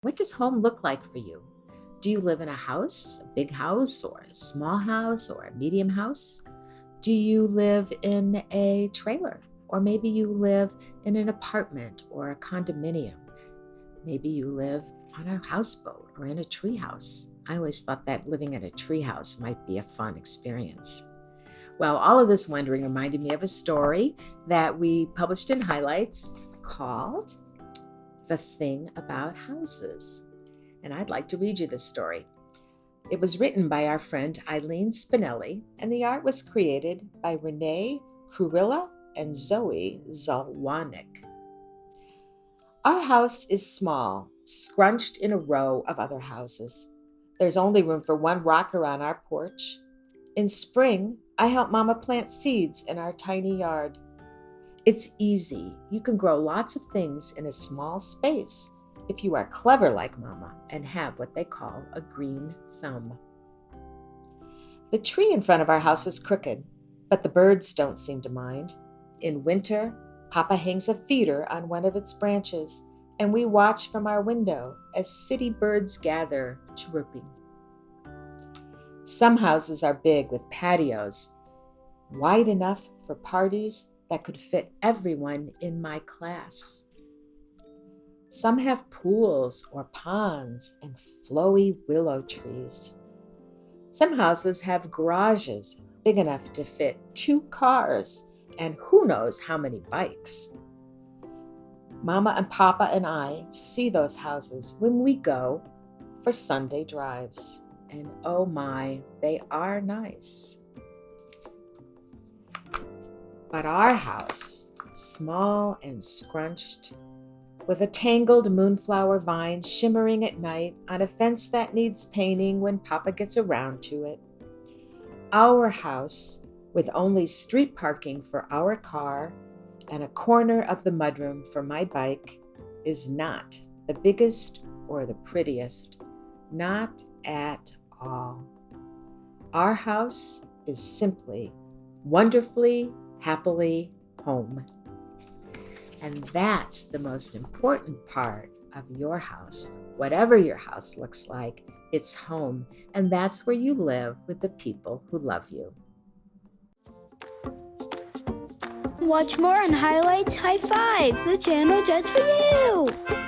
What does home look like for you? Do you live in a house, a big house, or a small house, or a medium house? Do you live in a trailer? Or maybe you live in an apartment or a condominium. Maybe you live on a houseboat or in a treehouse. I always thought that living in a treehouse might be a fun experience. Well, all of this wondering reminded me of a story that we published in Highlights called The Thing About Houses. And I'd like to read you this story. It was written by our friend Eileen Spinelli, and the art was created by Renee Kurilla and Zoe Zalwanik. Our house is small, scrunched in a row of other houses. There's only room for one rocker on our porch. In spring, I help Mama plant seeds in our tiny yard. It's easy. You can grow lots of things in a small space if you are clever like Mama and have what they call a green thumb. The tree in front of our house is crooked, but the birds don't seem to mind. In winter, Papa hangs a feeder on one of its branches, and we watch from our window as city birds gather, chirping. Some houses are big with patios, wide enough for parties that could fit everyone in my class. Some have pools or ponds and flowy willow trees. Some houses have garages big enough to fit 2 cars and who knows how many bikes. Mama and Papa and I see those houses when we go for Sunday drives. And oh my, they are nice. But our house, small and scrunched, with a tangled moonflower vine shimmering at night on a fence that needs painting when Papa gets around to it. Our house, with only street parking for our car and a corner of the mudroom for my bike, is not the biggest or the prettiest, not at all. Our house is simply, wonderfully, happily home. And that's the most important part of your house. Whatever your house looks like, it's home. And that's where you live with the people who love you. Watch more on Highlights High Five, the channel just for you.